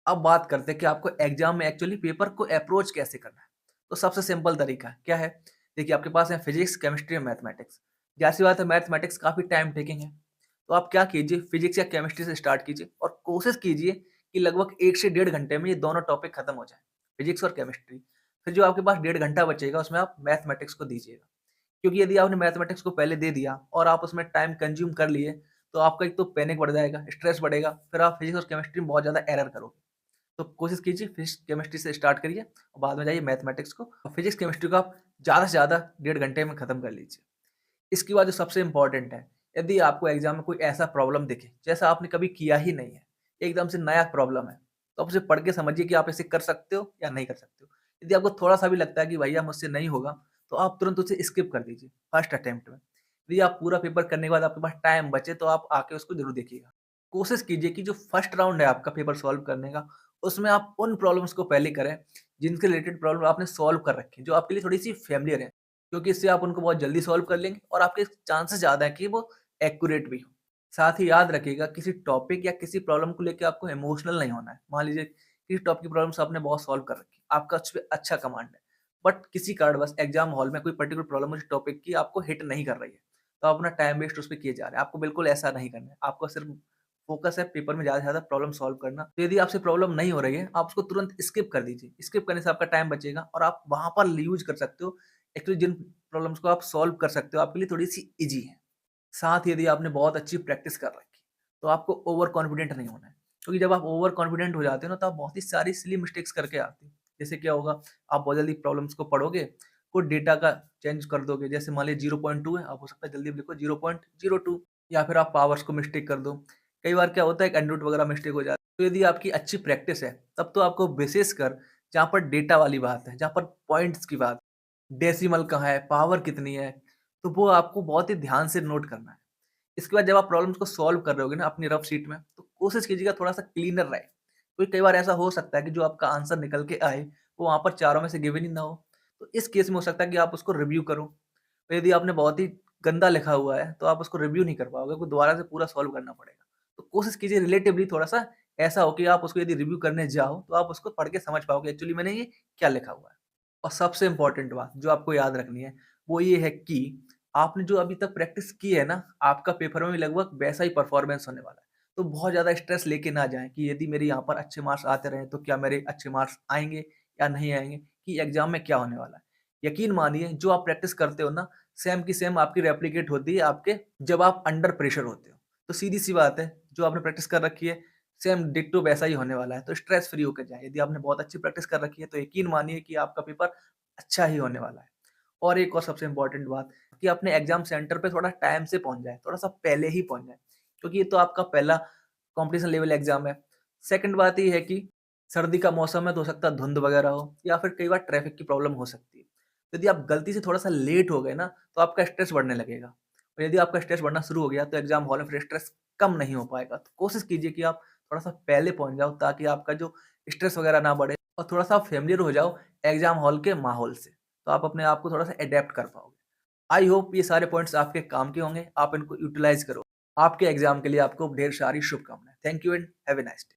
अब बात करते हैं कि आपको एग्जाम में एक्चुअली पेपर को अप्रोच कैसे करना है। तो सबसे सिंपल तरीका क्या है? देखिए आपके पास है फिजिक्स, केमिस्ट्री और मैथमेटिक्स। ज़ाहिर-सी बात है मैथमेटिक्स काफ़ी टाइम टेकिंग है। तो आप क्या कीजिए फिजिक्स या केमिस्ट्री से स्टार्ट कीजिए और कोशिश कीजिए कि लगभग 1 से डेढ़ घंटे में ये दोनों टॉपिक खत्म हो जाएँ, फिजिक्स और केमिस्ट्री। फिर जो आपके पास डेढ़ घंटा बचेगा उसमें आप मैथमेटिक्स को दीजिएगा। क्योंकि यदि आपने मैथमेटिक्स को पहले दे दिया और आप उसमें टाइम कंज़्यूम कर लिए, तो आपका एक तो पैनिक बढ़ जाएगा, स्ट्रेस बढ़ेगा, फिर आप फिजिक्स और केमिस्ट्री में बहुत ज़्यादा एरर करोगे। तो कोशिश कीजिए फिजिक्स केमिस्ट्री से स्टार्ट करिए और बाद में जाइए मैथमेटिक्स को और फिजिक्स केमिस्ट्री को आप ज़्यादा से ज़्यादा डेढ़ घंटे में खत्म कर लीजिए। इसके बाद जो सबसे इम्पोर्टेंट है, यदि आपको एग्जाम में कोई ऐसा प्रॉब्लम दिखे जैसा आपने कभी किया ही नहीं है, एकदम से नया प्रॉब्लम है, तो आप उसे पढ़ के समझिए कि आप इसे कर सकते हो या नहीं कर सकते हो। यदि आपको थोड़ा सा भी लगता है कि भैया मुझसे नहीं होगा, तो आप तुरंत उसे स्किप कर दीजिए फर्स्ट अटेम्प्ट में। यदि आप पूरा पेपर करने के बाद आपके पास टाइम बचे तो आप आके उसको जरूर देखिएगा। कोशिश कीजिए कि जो फर्स्ट राउंड है आपका पेपर सॉल्व करने का, उसमें आप उन प्रॉब्लम्स को पहले करें जिनके रिलेटेड प्रॉब्लम आपने सॉल्व कर रखी है, जो आपके लिए थोड़ी सी फेमिलियर है, क्योंकि इससे आप उनको बहुत जल्दी सॉल्व कर लेंगे और आपके चांसेस ज़्यादा है कि वो एक्यूरेट भी हो। साथ ही याद रखिएगा किसी टॉपिक या किसी प्रॉब्लम को लेके आपको इमोशनल नहीं होना है। मान लीजिए किसी टॉपिक की प्रॉब्लम्स आपने बहुत सॉल्व कर रखी है, आपका उस पे अच्छा कमांड है, बट किसी कारणवश एग्जाम हॉल में कोई पर्टिकुलर प्रॉब्लम उस टॉपिक की आपको हिट नहीं कर रही है, तो आप अपना टाइम वेस्ट उस पे किए जा रहे हैं। आपको बिल्कुल ऐसा नहीं करना है। आपको सिर्फ फोकस है पेपर में ज़्यादा से ज़्यादा प्रॉब्लम सॉल्व करना। तो यदि आपसे प्रॉब्लम नहीं हो रही है, आप उसको तुरंत स्किप कर दीजिए। स्किप करने से आपका टाइम बचेगा और आप वहाँ पर यूज़ कर सकते हो। एक्चुअली जिन प्रॉब्लम्स को आप सॉल्व कर सकते हो, आपके लिए थोड़ी-सी ईज़ी है। साथ ही यदि आपने बहुत अच्छी प्रैक्टिस कर रखी है, तो आपको ओवर कॉन्फिडेंट नहीं होना है। क्योंकि जब आप ओवर कॉन्फिडेंट हो जाते हो ना, तो आप बहुत ही सारी सिली मिस्टेक्स करके आते हो। जैसे क्या होगा, आप बहुत जल्दी प्रॉब्लम्स को पढ़ोगे, कोई डेटा का चेंज कर दोगे। जैसे मान लीजिए 0.2 है, आप हो सकता है जल्दी लिखो 0.02 या फिर आप पावर्स को मिस्टेक कर दो। कई बार क्या होता है, एक एंडररूट वगैरह मिस्टेक हो जाती है। तो यदि आपकी अच्छी प्रैक्टिस है, तब तो आपको विशेषकर जहाँ पर डेटा वाली बात है, जहाँ पर पॉइंट्स की बात, डेसिमल कहाँ है, पावर कितनी है, तो वो आपको बहुत ही ध्यान से नोट करना है। इसके बाद जब आप प्रॉब्लम्स को सॉल्व कर रहे होगे ना अपनी रफ शीट में, तो कोशिश कीजिएगा थोड़ा-सा क्लीनर रहे। क्योंकि कई बार ऐसा हो सकता है कि जो आपका आंसर निकल के आए, वो वहाँ पर चारों में से गिवन ही ना हो। तो इस केस में हो सकता है कि आप उसको रिव्यू करो। तो यदि आपने बहुत ही गंदा लिखा हुआ है, तो आप उसको रिव्यू नहीं कर पाओगे, आपको दोबारा से पूरा सॉल्व करना पड़ेगा। तो कोशिश कीजिए रिलेटिवली थोड़ा-सा ऐसा हो कि आप उसको यदि रिव्यू करने जाओ, तो आप उसको पढ़ के समझ पाओगे एक्चुअली मैंने ये क्या लिखा हुआ है। और सबसे इम्पोर्टेंट बात जो आपको याद रखनी है, वो ये है कि आपने जो अभी तक प्रैक्टिस की है ना, आपका पेपर में भी लगभग वैसा ही परफॉर्मेंस होने वाला है। तो बहुत ज़्यादा स्ट्रेस लेके ना जाएँ कि यदि मेरे यहाँ पर अच्छे मार्क्स आते रहे, तो क्या मेरे अच्छे मार्क्स आएँगे या नहीं आएँगे, कि एग्ज़ाम में क्या होने वाला है। यकीन मानिए जो आप प्रैक्टिस करते हो ना, सेम की सेम आपकी रेप्लिकेट होती है आपके जब आप अंडर प्रेशर होते हो। तो सीधी-सी बात है, जो आपने प्रैक्टिस कर रखी है, सेम डिट्टो वैसा ही होने वाला है। तो स्ट्रेस फ्री होके जाएँ। यदि आपने बहुत अच्छी प्रैक्टिस कर रखी है, तो यकीन मानिए कि आपका पेपर अच्छा ही होने वाला है। और एक और सबसे इम्पोर्टेंट बात कि अपने एग्ज़ाम सेंटर पे थोड़ा टाइम से पहुँच जाएँ, थोड़ा-सा पहले ही पहुँच जाएँ, क्योंकि ये तो आपका पहला कॉम्पिटिशन लेवल एग्ज़ाम है। सेकंड बात ये है कि सर्दी का मौसम है, तो हो सकता है धुंध वगैरह हो या फिर कई बार ट्रैफ़िक की प्रॉब्लम हो सकती है। यदि आप गलती से थोड़ा-सा लेट हो गए ना, तो आपका स्ट्रेस बढ़ने लगेगा और यदि आपका स्ट्रेस बढ़ना शुरू हो गया, तो एग्ज़ाम हॉल में फिर स्ट्रेस कम नहीं हो पाएगा। तो कोशिश कीजिए कि आप थोड़ा-सा पहले पहुँच जाओ, ताकि आपका जो स्ट्रेस वगैरह ना बढ़े और थोड़ा-सा आप फ़ैमिलियर हो जाओ एग्ज़ाम हॉल के माहौल से। तो आप अपने आप को थोड़ा-सा एडैप्ट कर पाओगे। आई होप ये सारे पॉइंट्स आपके काम के होंगे, आप इनको यूटिलाइज़ करो। आपके एग्ज़ाम के लिए आपको ढेर सारी शुभकामनाएँ। Thank you and have a nice day.